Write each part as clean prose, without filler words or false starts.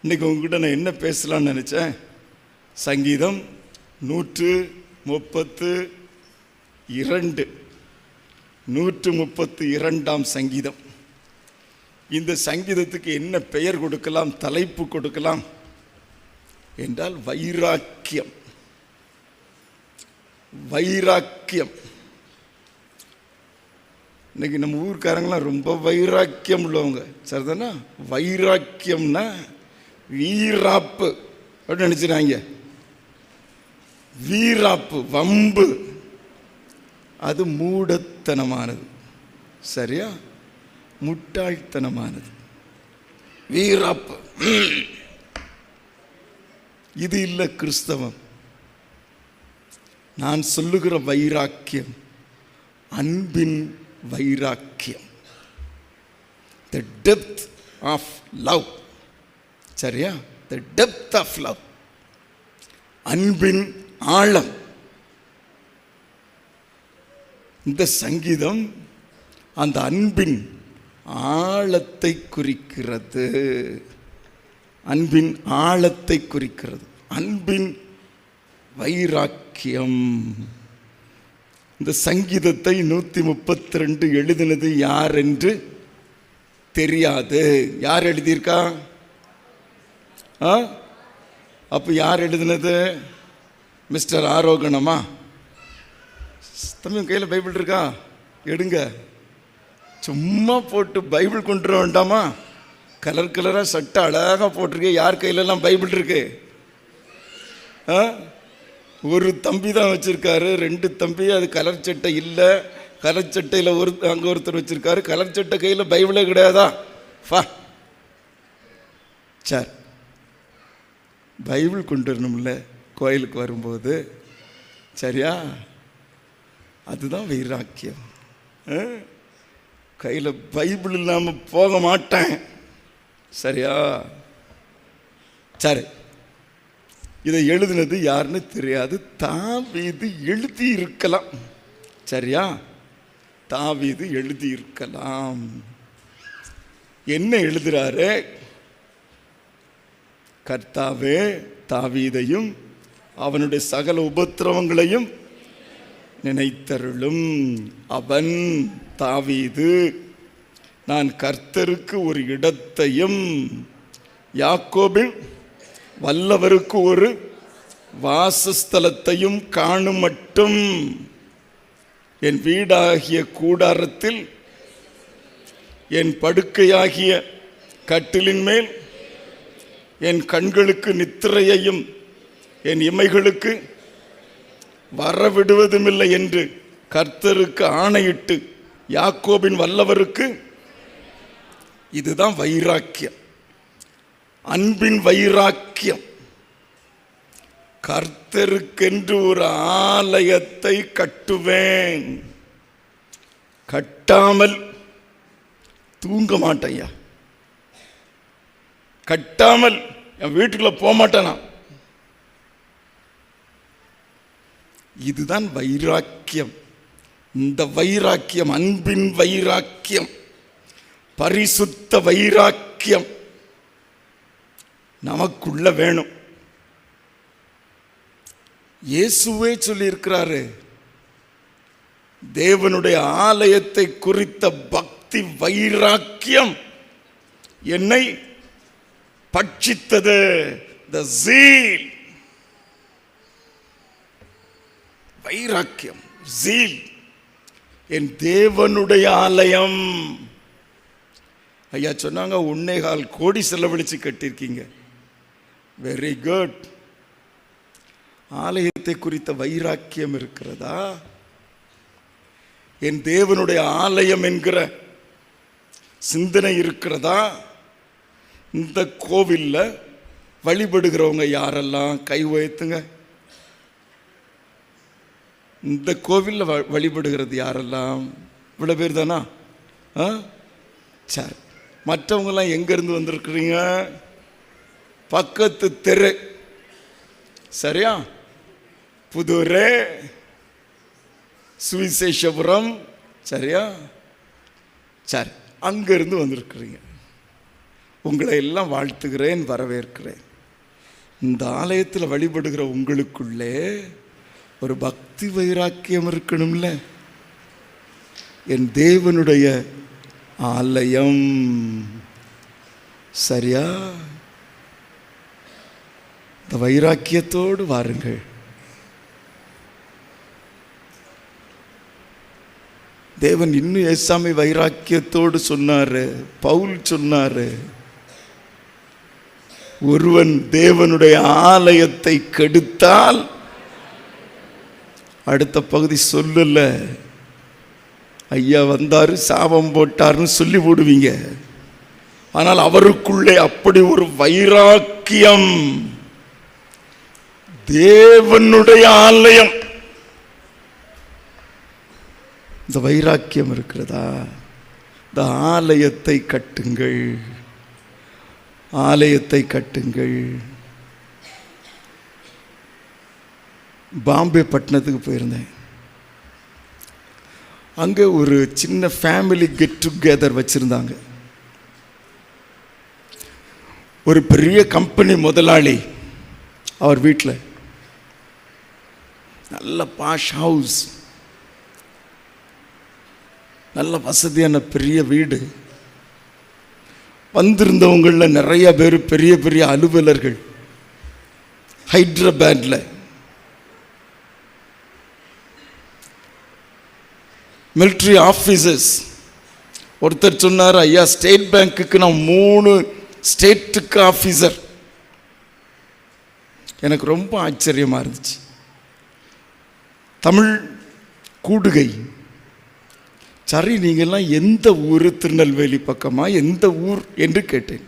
இன்றைக்கி உங்ககிட்ட நான் என்ன பேசலான்னு நினச்சேன். சங்கீதம் 132 சங்கீதம். இந்த சங்கீதத்துக்கு என்ன பெயர் கொடுக்கலாம், தலைப்பு கொடுக்கலாம் என்றால் வைராக்கியம். வைராக்கியம். இன்னைக்கு நம்ம ஊர்க்காரங்களாம் ரொம்ப வைராக்கியம் உள்ளவங்க, சரிதானா? வைராக்கியம்னா வீராப்பு அப்படின்னு நினைச்சிடாங்க. வீராப்பு, வம்பு, அது மூடத்தனமானது, சரியா? முட்டாள்தனமானது. வீராப்பு இது இல்லை கிறிஸ்தவம். நான் சொல்லுகிற வைராக்கியம் அன்பின் வைராக்கியம், the depth of love, சரியா? the depth of love, அன்பின் ஆழம். இந்த சங்கீதம் அந்த அன்பின் ஆழத்தை குறிக்கிறது. அன்பின் ஆழத்தை குறிக்கிறது, அன்பின் வைராக்கியம். இந்த சங்கீதத்தை 132 எழுதினது யார் என்று தெரியாது. யார் எழுதியிருக்கா? அப்போ யார் எழுதினது? மிஸ்டர் ஆரோகணமா? தம்பி கையில் பைபிள் இருக்கா? எடுங்க. சும்மா போட்டு பைபிள் கொண்டு வர வேண்டாமா? கலர் கலராக சட்டை அழகாக போட்டிருக்கே. யார் கையிலெல்லாம் பைபிள் இருக்கு? ஒரு தம்பி தான் வச்சுருக்காரு, 2 தம்பி. அது கலர் சட்டை இல்லை. கலர் சட்டையில் அங்கே ஒருத்தர் வச்சுருக்காரு. கலர் சட்டை கையில் பைபிளே கிடையாதா? சார், பைபிள் கொண்டு வரணும்ல கோயிலுக்கு வரும்போது, சரியா? அதுதான் வைராக்கியம். கையில் பைபிள் இல்லாமல் போக மாட்டேன், சரியா? சரி, இதை எழுதினது யாருன்னு தெரியாது. தாவீது எழுதி இருக்கலாம், சரியா? தாவீது எழுதி இருக்கலாம். என்ன எழுதுறாரு? கர்த்தாவே தாவீதையும் அவனுடைய சகல உபத்திரவங்களையும் நினைத்தருளும். அவன் தாவீது, நான் கர்த்தருக்கு ஒரு இடத்தையும் யாக்கோபின் வல்லவருக்கு ஒரு வாசஸ்தலத்தையும் காணும் மட்டும் என் வீடாகிய கூடாரத்தில் என் படுக்கையாகிய கட்டிலின் மேல் என் கண்களுக்கு நித்திரையையும் என் இமைகளுக்கு வரவிடுவதுமில்லை என்று கர்த்தருக்கு ஆணையிட்டு யாக்கோபின் வல்லவருக்கு. இதுதான் வைராக்கியம், அன்பின் வைராக்கியம். கர்த்தருக்கென்று ஒரு ஆலயத்தை கட்டுவேன், கட்டாமல் தூங்க மாட்டேயா, கட்டாமல் என் வீட்டுக்குள்ள போக மாட்டேனா. இதுதான் வைராக்கியம். இந்த வைராக்கியம் அன்பின் வைராக்கியம், பரிசுத்த வைராக்கியம் நமக்குள்ள வேணும். இயேசுவே சொல்லியிருக்கிறாரு, தேவனுடைய ஆலயத்தை குறித்த பக்தி வைராக்கியம் என்னை பட்சித்தது. the zeal, வைராக்கியம், zeal. என் தேவனுடைய ஆலயம். ஐயா சொன்னாங்க 1.25 கோடி செலவழிச்சு கட்டியிருக்கீங்க. Very good. ஆலயத்தை குறித்த வைராக்கியம் இருக்கிறதா? என் தேவனுடைய ஆலயம் என்கிற சிந்தனை இருக்கிறதா? இந்த கோவிலில் வழிபடுகிறவங்க யாரெல்லாம் கை உயர்த்துங்க. இந்த கோவிலில் வழிபடுகிறது யாரெல்லாம்? இவ்வளோ பேர் தானா? சரி, மற்றவங்கெல்லாம் எங்கேருந்து வந்திருக்கிறீங்க? பக்கத்து தெரு, சரியா? புதூர், சுவிசேஷபுரம், சரியா? சரி, அங்கேருந்து வந்திருக்கிறீங்க. உங்களை எல்லாம் வாழ்த்துகிறேன், வரவேற்கிறேன். இந்த ஆலயத்தில் வழிபடுகிற உங்களுக்குள்ளே ஒரு பக்தி வைராக்கியம் இருக்கணும்ல. என் தேவனுடைய ஆலயம், சரியா? இந்த வைராக்கியத்தோடு வாருங்கள். தேவன் இன்னும் ஏசாமி வைராக்கியத்தோடு சொன்னாரு. பவுல் சொன்னாரு, ஒருவன் தேவனுடைய ஆலயத்தை கெடுத்தால், அடுத்த பகுதி சொல்லல, ஐயா வந்தாரு சாபம் போட்டாருன்னு சொல்லி போடுவீங்க. ஆனால் அவருக்குள்ளே அப்படி ஒரு வைராக்கியம். தேவனுடைய ஆலயம், இந்த வைராக்கியம் இருக்கிறதா? இந்த ஆலயத்தை கட்டுங்கள், ஆலயத்தை கட்டுங்கள். பாம்பே பட்டணத்துக்கு போயிருந்தேன். அங்கே ஒரு சின்ன ஃபேமிலி கெட் டுகெதர் வச்சுருந்தாங்க. ஒரு பெரிய கம்பெனி முதலாளி, அவர் வீட்டில் நல்ல பாஷ் ஹவுஸ், நல்ல வசதியான பெரிய வீடு. வந்திருந்தவங்களில் நிறைய பேர் பெரிய பெரிய அலுவலர்கள். ஹைதராபாத்தில் மிலிட்ரி ஆஃபீஸர்ஸ். ஒருத்தர் சொன்னார், ஐயா ஸ்டேட் பேங்க்குக்கு நான் 3 ஸ்டேட்டுக்கு ஆஃபீஸர். எனக்கு ரொம்ப ஆச்சரியமாக இருந்துச்சு. தமிழ் கூடுகை. சரி, நீங்கள்லாம் எந்த ஊர்? திருநெல்வேலி பக்கமா, எந்த ஊர் என்று கேட்டேன்.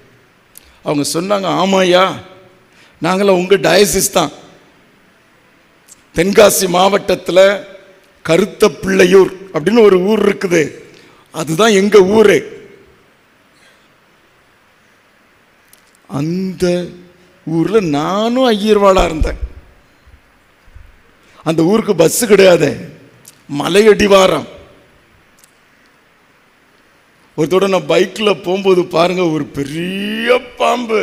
அவங்க சொன்னாங்க, ஆமாயா நாங்களாம் உங்கள் டயசிஸ் தான். தென்காசி மாவட்டத்தில் கருத்த பிள்ளையூர் அப்படின்னு ஒரு ஊர் இருக்குது, அதுதான் எங்கள் ஊர். அந்த ஊரில் நானும் ஐயர்வாளாக இருந்தேன். அந்த ஊருக்கு பஸ்ஸு கிடையாது, மலையடிவாரம். ஒருத்தோட நான் பைக்கில் போகும்போது பாருங்க, ஒரு பெரிய பாம்பு,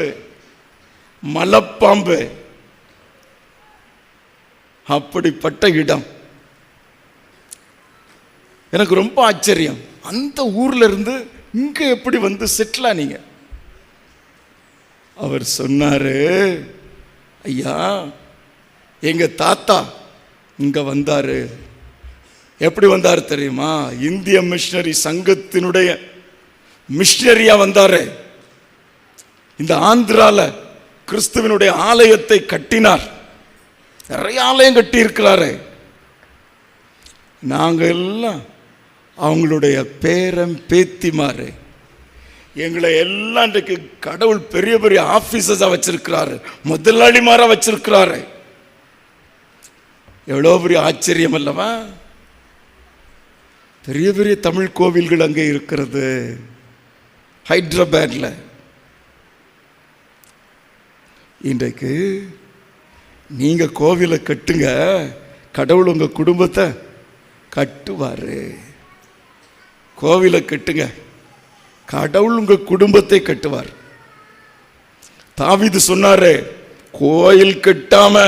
மலைப்பாம்பு. அப்படிப்பட்ட இடம். எனக்கு ரொம்ப ஆச்சரியம். அந்த ஊர்ல இருந்து இங்க எப்படி வந்து செட்டில் ஆனீங்க? அவர் சொன்னாரு, ஐயா எங்க தாத்தா இங்க வந்தாரு. எப்படி வந்தாரு தெரியுமா? இந்திய மிஷனரி சங்கத்தினுடைய மிஷனரியா வந்தாரு. இந்த ஆந்திரால கிறிஸ்துவனுடைய ஆலயத்தை கட்டினார். நிறைய ஆலயம் கட்டி இருக்கிறாரு. நாங்க எல்லாம் அவங்களுடைய பேரன் பேத்திமாரு. எங்களை எல்லாம் இன்றைக்கு கடவுள் பெரிய பெரிய ஆபீசர்ஸா வச்சிருக்கிறாரு, முதலாளிமாரா வச்சிருக்கிறாரு. எவ்வளோ பெரிய ஆச்சரியம் அல்லவா? பெரிய பெரிய தமிழ் கோவில்கள் அங்கே இருக்கிறது. ஹைதராபாத்ல இன்றைக்கு நீங்க கோவிலை கட்டுங்க, கடவுள் உங்க குடும்பத்தை கட்டுவாரு. கோவிலை கட்டுங்க, கடவுள் உங்க குடும்பத்தை கட்டுவார். தாவீது சொன்னாரு, கோயில் கட்டாம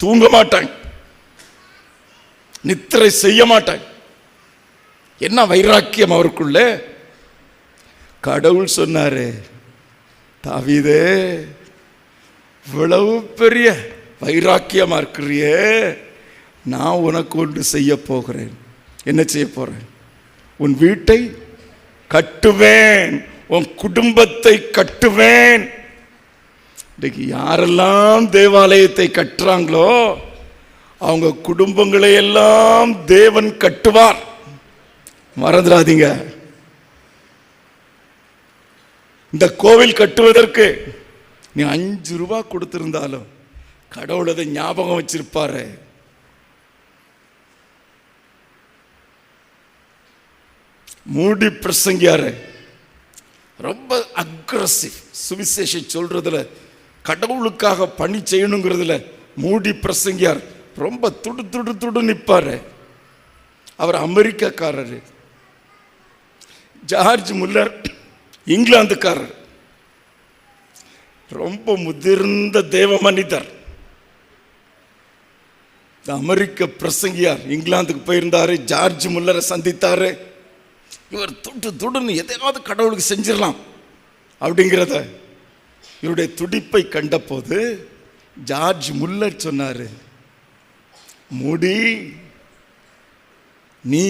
தூங்க மாட்டாங்க, நித்திரை செய்ய மாட்டாங்க. என்ன வைராக்கியம் அவருக்குள்ள! கடவுள் சொன்னாரு, தாவீதே இவ்வளவு பெரிய வைராக்கியமா இருக்கிறியே, நான் உனக்கு ஒன்று செய்ய போகிறேன். என்ன செய்ய போறேன்? உன் வீட்டை கட்டுவேன், உன் குடும்பத்தை கட்டுவேன். இன்னைக்கு யாரெல்லாம் தேவாலயத்தை கட்டுறாங்களோ அவங்க குடும்பங்களை எல்லாம் தேவன் கட்டுவார். மறந்துடாதீங்க. இந்த கோவில் கட்டுவதற்கு நீ 5 ரூபாய் கொடுத்திருந்தாலும் கடவுள் அதை ஞாபகம் வச்சிருப்பாரு. மூடி பிரசங்கியாரு ரொம்ப அக்ரஸிவ். சுவிசேஷம் சொல்றதுல, கடவுளுக்காக பணி செய்யணுங்கிறதுல மூடி பிரசங்கியார் ரொம்ப துடு துடு துடு நிற்பாரு. அவர் அமெரிக்காக்காரரு. George Muller இங்கிலாந்துக்காரர். ரொம்ப முதிர்ந்த தேவ மனிதர். அமெரிக்க பிரசங்கியார் இங்கிலாந்துக்கு போயிருந்தாரு. ஜார்ஜ் முல்லரை சந்தித்தாரு. இவர் துடுன்னு எதையாவது கடவுளுக்கு செஞ்சிடலாம் அப்படிங்கிறத இவருடைய துடிப்பை கண்டபோது ஜார்ஜ் முல்லர் சொன்னாரு, மூடி, நீ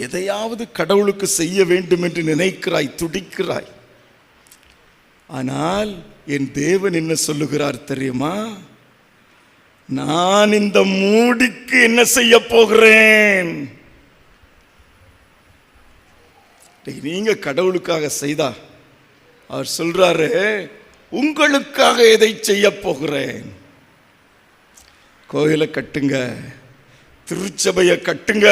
எதையாவது கடவுளுக்கு செய்ய வேண்டும் என்று நினைக்கிறாய், துடிக்கிறாய். ஆனால் என் தேவன் என்ன சொல்லுகிறார் தெரியுமா? நான் இந்த மூடிக்கு என்ன செய்ய போகிறேன்? நீங்க கடவுளுக்காக செய்தா அவர் சொல்றாரு, உங்களுக்காக எதை செய்ய போகிறேன்? கோயிலை கட்டுங்க, திருச்சபையை கட்டுங்க,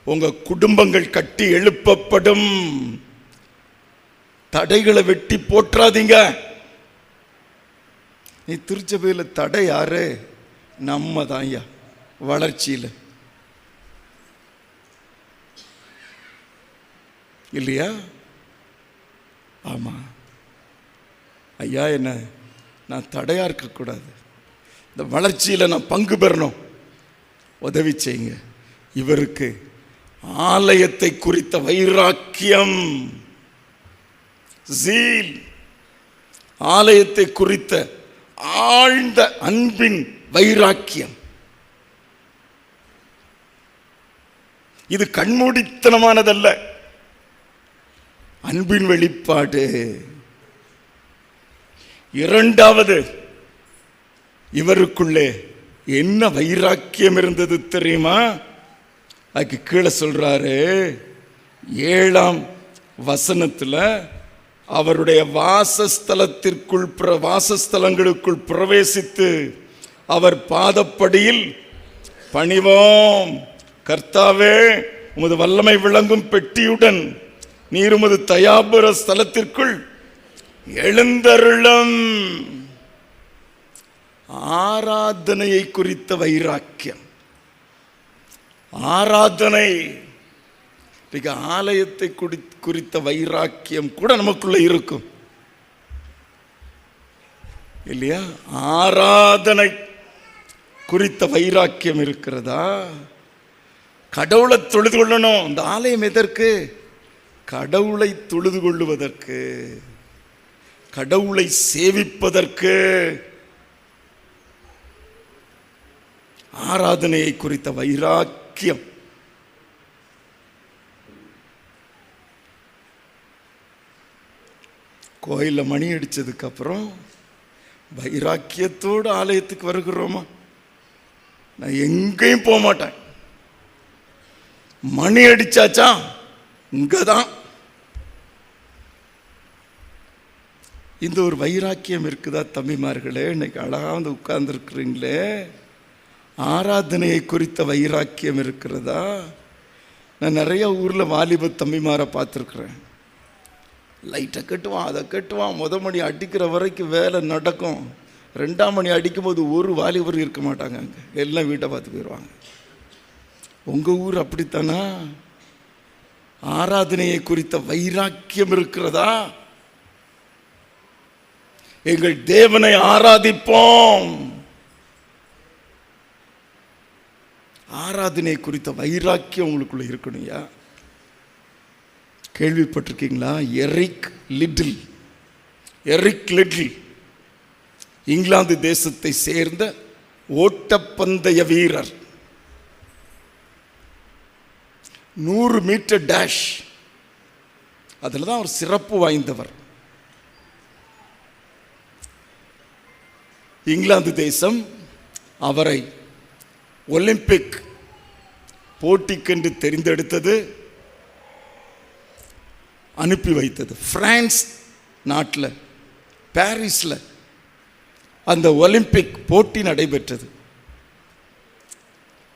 உங்க குடும்பங்கள் கட்டி எழுப்பப்படும். தடைகளை வெட்டி போற்றாதீங்க. நீ திருச்சபையில் தடை யாரு? நம்ம தான் ஐயா வளர்ச்சியில், இல்லையா? ஆமா ஐயா, என்ன நான் தடையா இருக்கக்கூடாது, இந்த வளர்ச்சியில் நான் பங்கு பெறணும், உதவி செய்யுங்க. இவருக்கு ஆலயத்தை குறித்த வைராக்கியம், ஜீல், ஆலயத்தை குறித்த ஆழ்ந்த அன்பின் வைராக்கியம். இது கண்மூடித்தனமானதல்ல, அன்பின் வெளிப்பாடு. இரண்டாவது, இவருக்குள்ளே என்ன வைராக்கியம் இருந்தது தெரியுமா? அதுக்கு கீழே சொல்றாரு 7ஆம் வசனத்தில், அவருடைய வாசஸ்தலங்களுக்குள் பிரவேசித்து அவர் பாதப்படியில் பணிவோம். கர்த்தாவே, உமது வல்லமை விளங்கும் பெட்டியுடன் நீர் உமது தயாபர ஸ்தலத்திற்குள் எழுந்தருளும். ஆராதனையை குறித்த வைராக்கியம். ஆராதனை, ஆலயத்தை குறித்த வைராக்கியம் கூட நமக்குள்ள இருக்கும், இல்லையா? ஆராதனை குறித்த வைராக்கியம் இருக்கிறதா? கடவுளை தொழுது கொள்ளணும். இந்த ஆலயம் எதற்கு? கடவுளை தொழுது கொள்ளுவதற்கு, கடவுளை சேவிப்பதற்கு. ஆராதனையை குறித்த வைராக்கியம். கோயிலில் மணி அடிச்சதுக்கு அப்புறம் வைராக்கியத்தோடு ஆலயத்துக்கு வருகிறோமா? நான் எங்கேயும் போக மாட்டேன். மணி அடிச்சாச்சா இங்கதான். இந்த ஒரு வைராக்கியம் இருக்குதா தம்பிமார்களே? இன்னைக்கு அழகா வந்து உட்கார்ந்து இருக்கிறீங்களே, ஆராதனையை குறித்த வைராக்கியம் இருக்கிறதா? நான் நிறைய ஊரில் வாலிப தம்பிமாரை பார்த்துருக்குறேன். லைட்டை கட்டுவான், அதை கட்டுவான், மணி அடிக்கிற வரைக்கும் வேலை நடக்கும். 2ஆம் மணி அடிக்கும்போது ஒரு வாலிபர் இருக்க மாட்டாங்க, அங்கே எல்லாம் வீட்டை பார்த்து போயிடுவாங்க. உங்கள் ஊர் அப்படித்தானா? ஆராதனையை குறித்த வைராக்கியம் இருக்கிறதா? எங்கள் தேவனை ஆராதிப்போம். ஆராதனை குறித்த வைராக்கியம் உங்களுக்குள்ள இருக்கணும்யா. கேள்விப்பட்டிருக்கீங்களா? எரிக் லிட்டில் இங்கிலாந்து தேசத்தை சேர்ந்த ஓட்டப்பந்தய வீரர். 100 மீட்டர் டேஷ், அதில் தான் அவர் சிறப்பு வாய்ந்தவர். இங்கிலாந்து தேசம் அவரை ஒலிம்பிக் போட்டிக்கென்று தெரிந்தெடுத்தது, அனுப்பி வைத்தது. பிரான்ஸ் நாட்டில் பாரிஸில் அந்த ஒலிம்பிக் போட்டி நடைபெற்றது.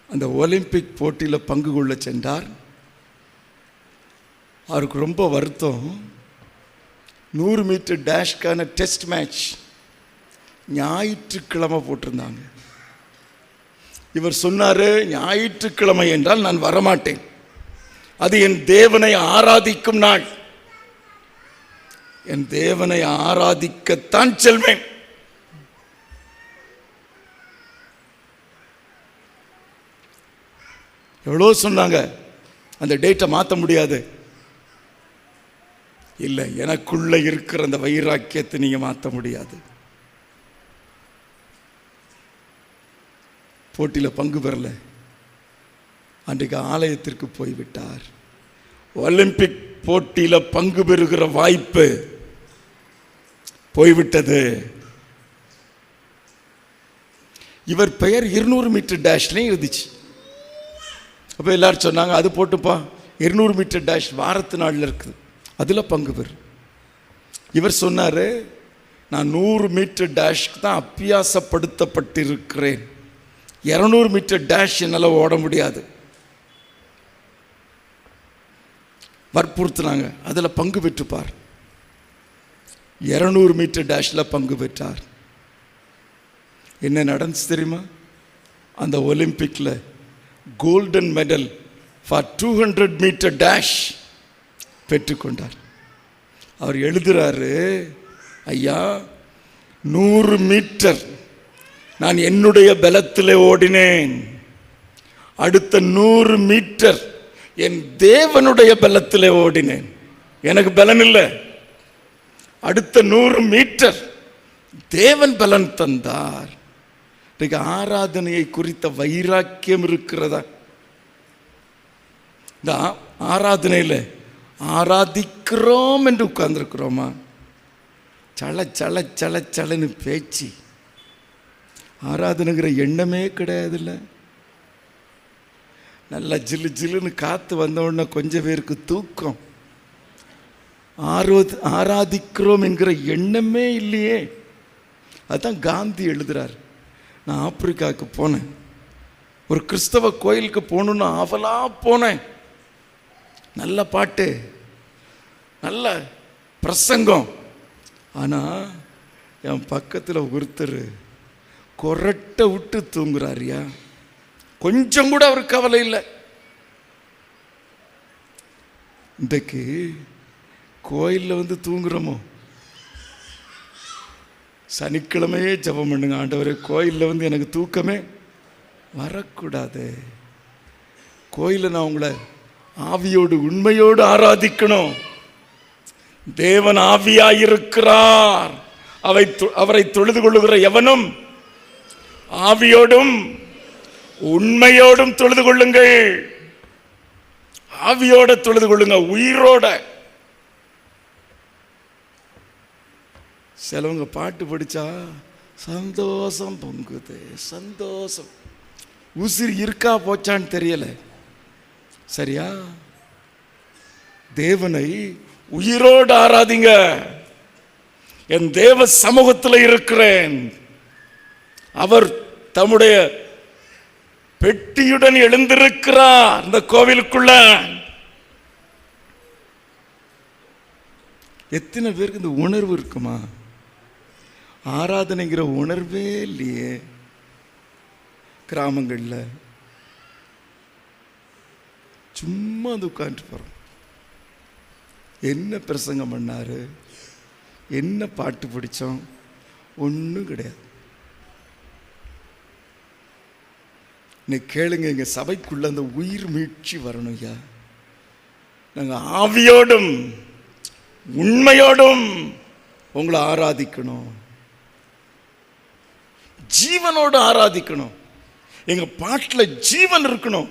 அந்த ஒலிம்பிக் போட்டியில் பங்கு கொள்ள சென்றார். அவருக்கு ரொம்ப வருத்தம். 100 மீட்டர் டேஷ்கான டெஸ்ட் மேட்ச் ஞாயிற்றுக்கிழமை போட்டிருந்தாங்க. இவர் சொன்னார், ஞாயிற்றுக்கிழமை என்றால் நான் வரமாட்டேன், அது என் தேவனை ஆராதிக்கும் நாள். என் தேவனை ஆராதிக்கத்தான் செல்வேன். எவ்வளோ சொன்னாங்க, அந்த டேட்டை மாற்ற முடியாது. இல்லை, எனக்குள்ள இருக்கிற அந்த வைராக்கியத்தை நீங்க மாற்ற முடியாது. போட்டியில் பங்கு பெறல, அன்றைக்கு ஆலயத்திற்கு போய்விட்டார். ஒலிம்பிக் போட்டியில் பங்கு பெறுகிற வாய்ப்பு போய்விட்டது. இவர் பெயர் 200 மீட்டர் டேஷ்லையும் இருந்துச்சு. அப்போ எல்லாரும் சொன்னாங்க, அது போட்டுப்பா, 200 மீட்டர் டேஷ் வாரத்து நாளில் இருக்குது, அதில் பங்கு பெறு. இவர் சொன்னார், நான் 100 மீட்டர் டேஷ்க்கு தான் அப்பியாசப்படுத்தப்பட்டிருக்கிறேன், 200 மீட்டர் டேஷ் என்னால் ஓட முடியாது. வற்புறுத்தினாங்க, அதில் பங்கு பெற்றுப்பார். 200 மீட்டர் டேஷில் பங்கு பெற்றார். என்ன நடந்துச்சு தெரியுமா? அந்த ஒலிம்பிக்கில் golden medal for 200 metre dash பெற்றுக்கொண்டார். அவர் எழுதுறாரு, ஐயா 100 மீட்டர் நான் என்னுடைய பலத்திலே ஓடினேன், அடுத்த 100 மீட்டர் என் தேவனுடைய பலத்திலே ஓடினேன், எனக்கு பலன் இல்லை. அடுத்த 100 மீட்டர் தேவன் பலன் தந்தார். ஆராதனையை குறித்த வைராக்கியம் இருக்கிறதா? இந்த ஆராதனையில் ஆராதிக்கிறோம் என்று உட்கார்ந்துருக்கிறோமா? சல சல சல சலன்னு பேச்சு, ஆராதனைங்கிற எண்ணமே கிடையாதுல்ல. நல்லா ஜில்லு ஜில்லுன்னு காற்று வந்தவுடனே கொஞ்சம் பேருக்கு தூக்கம். ஆராதிக்கிறோம் என்கிற எண்ணமே இல்லையே. அதுதான் காந்தி எழுதுறார். நான் ஆப்பிரிக்காவுக்கு போனேன், ஒரு கிறிஸ்தவ கோயிலுக்கு போகணுன்னு ஆவலா போனேன். நல்ல பாட்டு, நல்ல பிரசங்கம். ஆனால் என் பக்கத்தில் ஒருத்தர் கொரட்டை விட்டு தூங்குறாரியா, கொஞ்சம் கூட அவருக்கு கவலை இல்லை. இன்றைக்கு கோயிலில் வந்து தூங்குறோமோ? சனிக்கிழமையே ஜெபம் பண்ணுங்க, ஆண்டவரே கோயிலில் வந்து எனக்கு தூக்கமே வரக்கூடாது. கோயிலில் நான் உங்களை ஆவியோடு உண்மையோடு ஆராதிக்கணும். தேவன் ஆவியாயிருக்கிறார், அவரை தொழுது கொள்ளுகிற எவனும் ஆவியோடும் உண்மையோடும் தொழுது கொள்ளுங்கள். ஆவியோட தொழுது கொள்ளுங்க, உயிரோட. சிலவங்க பாட்டு படிச்சா சந்தோஷம் பொங்குது, சந்தோஷம். உசிர் இருக்கா போச்சான்னு தெரியல. சரியா? தேவனை உயிரோடு ஆராதிங்க. என் தேவ சமூகத்தில் இருக்கிறேன், அவர் தம்முடைய பெட்டியுடன் எழுந்திருக்கிறார் இந்த கோவிலுக்குள்ள. எத்தனை பேருக்கு இந்த உணர்வு இருக்குமா? ஆராதனைங்கிற உணர்வே இல்லையே. கிராமங்களில் சும்மா வந்து உட்காந்துட்டு போகிறோம். என்ன பிரசங்கம் பண்ணாரு, என்ன பாட்டு பிடிச்சோம், ஒன்றும் கிடையாது. இன்னைக்கு கேளுங்க, எங்க சபைக்குள்ள அந்த உயிர் மீட்சி வரணும் ஐயா. நாங்கள் ஆவியோடும் உண்மையோடும் உங்களை ஆராதிக்கணும், ஜீவனோடு ஆராதிக்கணும். எங்க பாட்டில் ஜீவன் இருக்கணும்.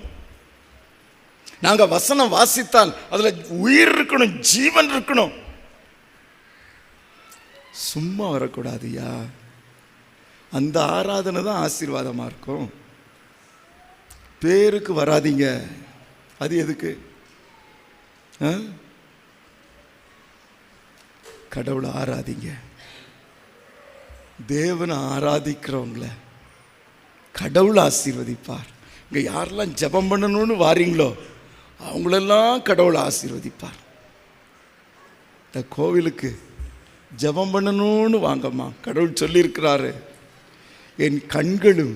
நாங்க வசனம் வாசித்தால் அதுல உயிர் இருக்கணும், ஜீவன் இருக்கணும். சும்மா வரக்கூடாதுயா. அந்த ஆராதனை தான் ஆசீர்வாதமா இருக்கும். பேருக்கு வராதீங்க. அது எதுக்கு? கடவுளை ஆராதிங்க. தேவனை ஆராதிக்கிறவங்கள கடவுளை ஆசீர்வதிப்பார். இங்கே யாரெல்லாம் ஜெபம் பண்ணணும்னு வாரீங்களோ அவங்களெல்லாம் கடவுளை ஆசீர்வதிப்பார். இந்த கோவிலுக்கு ஜெபம் பண்ணணும்னு வாங்கம்மா, கடவுள் சொல்லியிருக்கிறாரு, என் கண்களும்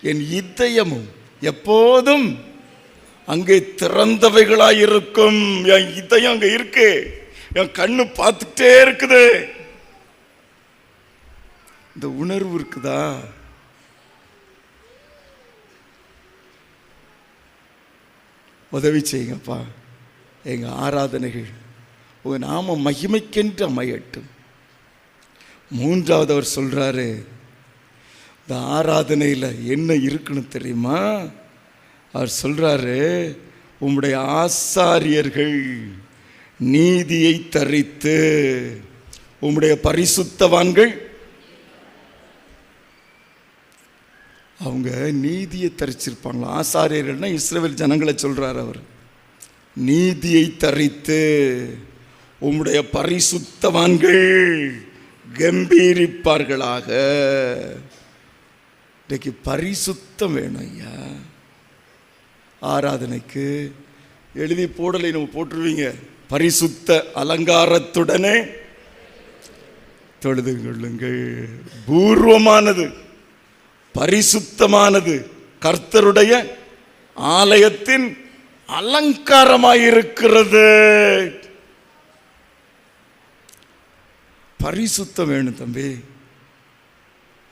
என் இதயமும் எப்போதும் அங்கே திறந்தவைகளாயிருக்கும். என் இதயம் அங்கே இருக்கு, என் கண்ணு பார்த்துட்டே இருக்குது. இந்த உணர்வு இருக்குதா? உதவி செய்யுங்கப்பா. எங்க ஆராதனைகள் உங்க நாம மகிமைக்கென்று அமையட்டும். மூன்றாவது அவர் சொல்றாரு, இந்த ஆராதனையில் என்ன இருக்குன்னு தெரியுமா? அவர் சொல்றாரு, உம்முடைய ஆசாரியர்கள் நீதியை தரித்து உம்முடைய பரிசுத்தவான்கள் அவங்க நீதியை தரிச்சிருப்பாங்களா? ஆசாரியர்கள்னா இஸ்ரவேல் ஜனங்களை சொல்றார் அவர். நீதியை தரித்து உம்முடைய பரிசுத்தவான்கள் கம்பீரிப்பார்களாக. இன்றைக்கு பரிசுத்தம் வேணும் ஐயா. ஆராதனைக்கு எழுதி போடலை, நம்ம போட்டுருவீங்க. பரிசுத்த அலங்காரத்துடனே தொழுது கொள்ளுங்கள். பூர்வமானது, பரிசுத்தமானது, கர்த்தருடைய ஆலயத்தின் அலங்காரமாயிருக்கிறது. பரிசுத்தம் வேணும் தம்பி.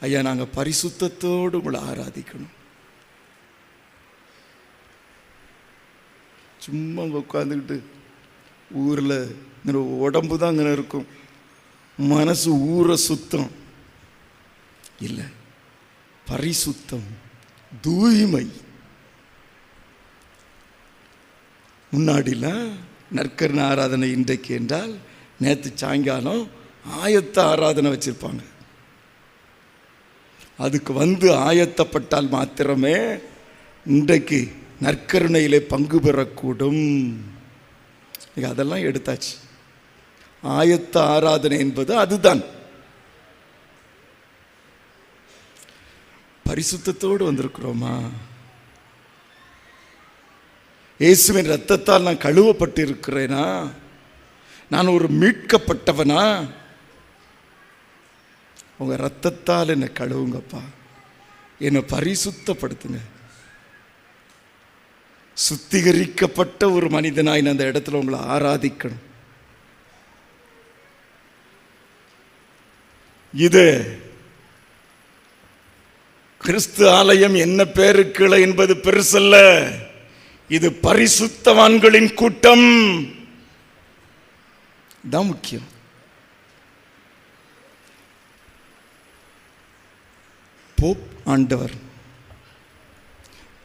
ஐயா, நாங்கள் பரிசுத்தத்தோடு உங்களை ஆராதிக்கணும். சும்மா உட்காந்துக்கிட்டு ஊரில் உடம்பு தான் அங்கே இருக்கும், மனசு ஊரை சுத்தம் இல்லை. பரிசுத்தம், தூய்மை. முன்னாடிலாம் நற்கரண ஆராதனை இன்றைக்கு என்றால் நேற்று சாயங்காலம் ஆயத்த ஆராதனை வச்சிருப்பாங்க. அதுக்கு வந்து ஆயத்தப்பட்டால் மாத்திரமே இன்றைக்கு நற்கருணையிலே பங்கு பெறக்கூடும். அதெல்லாம் எடுத்தாச்சு. ஆயத்த ஆராதனை என்பது அதுதான். பரிசுத்தத்தோடு வந்திருக்கிறோமா? இயேசுவின் இரத்தத்தால் நான் கழுவப்பட்டு இருக்கிறேனா? நான் ஒரு மீட்கப்பட்டவனா? உங்க இரத்தத்தால் என்னை கழுவுங்கப்பா, என்னை பரிசுத்தப்படுத்துங்க. சுத்திகரிக்கப்பட்ட ஒரு மனிதனாய் நான் அந்த இடத்துல உங்களை ஆராதிக்கணும். இது கிறிஸ்து ஆலயம் என்ன பேருக்கிளை என்பது பெருசல்ல. இது பரிசுத்தவான்களின் கூட்டம் தான் முக்கியம். போப் ஆண்டவர்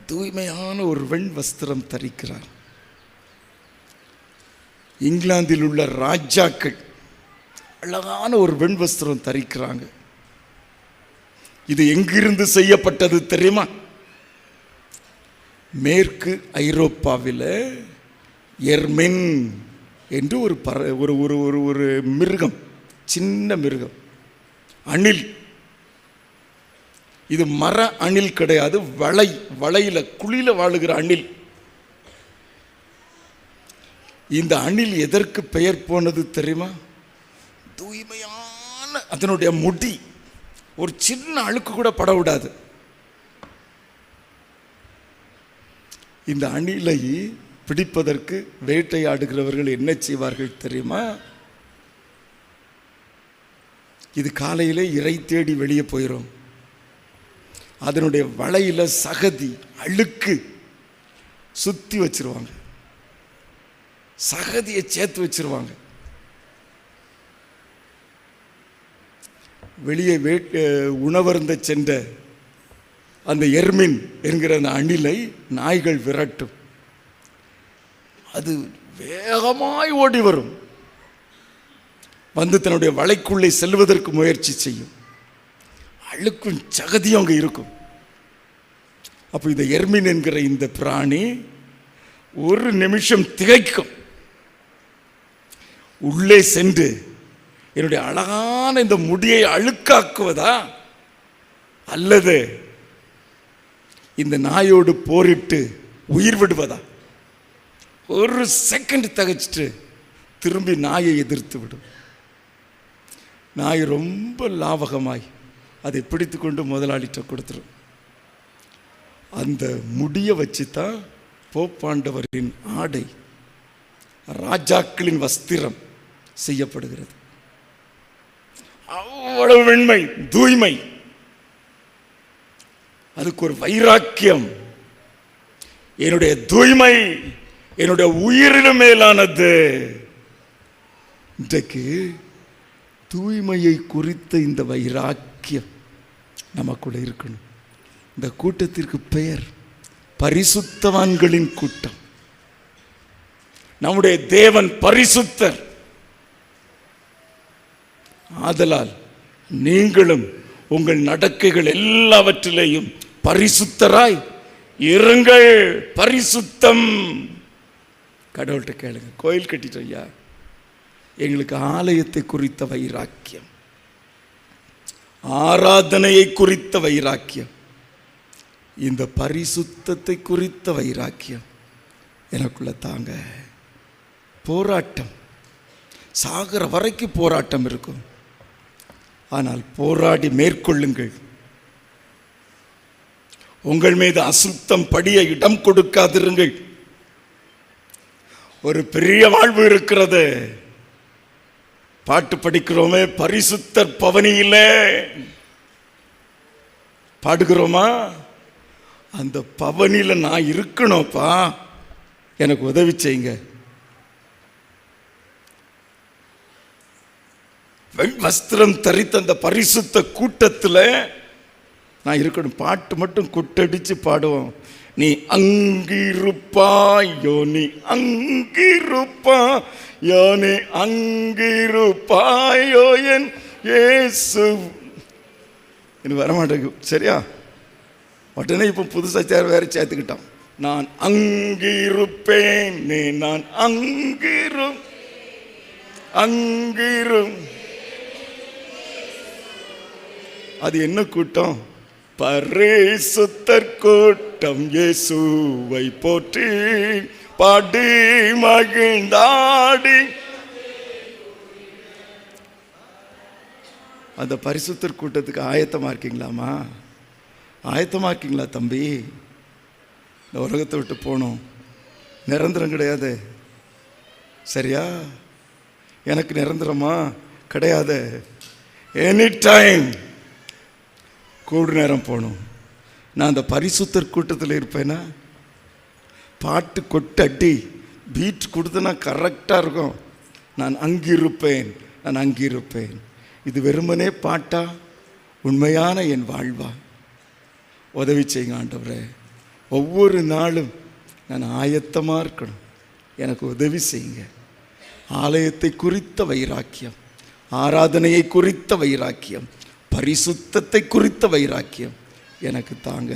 தூய்மையான ஒரு வெண் வஸ்திரம் தரிக்கிறார். இங்கிலாந்தில் உள்ள ராஜாக்கள் அழகான ஒரு வெண் வஸ்திரம் தரிக்கிறாங்க. இது எங்கிருந்து செய்யப்பட்டது தெரியுமா? மேற்கு ஐரோப்பாவில் எர்மின் என்று ஒரு மிருகம், சின்ன மிருகம், அணில். இது மர அணில் கிடையாது, வளையில குழியில வாழுகிற அணில். இந்த அணில் எதற்கு பெயர் போனது தெரியுமா? தூய்மையான அதனுடைய முடி ஒரு சின்ன அழுக்கு கூட பட விடாது. இந்த அணிலை பிடிப்பதற்கு வேட்டையாடுகிறவர்கள் என்ன செய்வார்கள் தெரியுமா? இது காலையிலே இறை தேடி வெளியே போயிடும். அதனுடைய வலையில சகதி அழுக்கு சுத்தி வச்சிருவாங்க, சகதியை சேர்த்து வச்சிருவாங்க. வெளியே உணவருந்த சென்ற அந்த எர்மின் என்கிற அந்த அணிலை நாய்கள் விரட்டும். அது வேகமாய் ஓடி வரும், வந்து தன்னுடைய வலைக்குள்ளே செல்வதற்கு முயற்சி செய்யும். அழுக்கும் சகதியும் அங்கே இருக்கும். அப்போ இந்த எர்மின் என்கிற இந்த பிராணி ஒரு நிமிஷம் திகைக்கும். உள்ளே சென்று என்னுடைய அழகான இந்த முடியை அழுக்காக்குவதா அல்லது இந்த நாயோடு போரிட்டு உயிர் விடுவதா? ஒரு செகண்ட் தகச்சிட்டு திரும்பி நாயை எதிர்த்து விடும். நாய் ரொம்ப லாவகமாய் அதை பிடித்து கொண்டு முதலாளிட்ட கொடுத்துரும். அந்த முடியை வச்சு தான் போப்பாண்டவரின் ஆடை, ராஜாக்களின் வஸ்திரம் செய்யப்படுகிறது. அவ்வளவு வெண்மை, தூய்மை. அதுக்கு ஒரு வைராக்கியம். என்னுடைய தூய்மை என்னுடைய உயிரிலும் மேலானது. இன்றைக்கு தூய்மையை குறித்த இந்த வைராக்கியம் நமக்குள்ள இருக்கணும். இந்த கூட்டத்திற்கு பெயர் பரிசுத்தவான்களின் கூட்டம். நம்முடைய தேவன் பரிசுத்தர். ஆதலால் நீங்களும் உங்கள் நடக்கைகள் எல்லாவற்றிலேயும் பரிசுத்தராய் இருங்கள். பரிசுத்தம். கடவுள்கிட்ட கேளுங்க. கோயில் கட்டிட்டோம் ஐயா, எங்களுக்கு ஆலயத்தை குறித்த வைராக்கியம், ஆராதனையை குறித்த வைராக்கியம், இந்த பரிசுத்தத்தை குறித்த வைராக்கியம் எனக்குள்ள தாங்க. போராட்டம், சாகர வரைக்கும் போராட்டம் இருக்கும். ஆனால் போராடி மேற்கொள்ளுங்கள். உங்கள் மீது அசுத்தம் படிய இடம் கொடுக்காதிருங்கள். ஒரு பெரிய வாழ்வு இருக்கிறது. பாட்டு படிக்கிறோமே, பரிசுத்தர் பவனியிலே பாடுகிறோமா? அந்த பவனியில நான் இருக்கணும்ப்பா, எனக்கு உதவி செய்யுங்க. வஸ்திரம் தரித்த அந்த பரிசுத்த கூட்டத்தில் நான் இருக்கணும். பாட்டு மட்டும் கொட்டடிச்சு பாடுவோம். நீ அங்கிருப்பாயோ, நீ அங்கிருப்பாயோ, நீ அங்கிருப்பாயோ என் இயேசு. எனக்கு வரமாட்டேங்குது. சரியா? உடனே இப்போ புதுசாக வேற சேர்த்துக்கிட்டான். நான் அங்கிருப்பேன், நான் அங்கிரும். அது என்ன கூட்டம்? பரிசுத்தர் கூட்டம். இயேசுவை போற்றி பாடி மகிழ்ந்தாடி. அந்த பரிசுத்தர் கூட்டத்துக்கு ஆயத்தமா இருக்கீங்களாமா? ஆயத்தமா இருக்கீங்களா தம்பி? இந்த உலகத்தை விட்டு போகணும், நிரந்தரம் கிடையாது. சரியா? எனக்கு நிரந்தரமா கிடையாது. எனி டைம் கூடு நேரம் போகணும். நான் அந்த பரிசுத்தர் கூட்டத்தில் இருப்பேன்னா, பாட்டு கொட்டடி பீட் கொடுத்தனா கரெக்டாக இருக்கும். நான் அங்கிருப்பேன். இது வெறுமனே பாட்டா, உண்மையான என் வாழ்வா? உதவி செய்யுங்க ஆண்டவரே. ஒவ்வொரு நாளும் நான் ஆயத்தமாக இருக்கணும். எனக்கு உதவி செய்யுங்க. ஆலயத்தை குறித்த வைராக்கியம், ஆராதனையை குறித்த வைராக்கியம், பரிசுத்தத்தை குறித்த வைராக்கியம் எனக்கு தாங்க.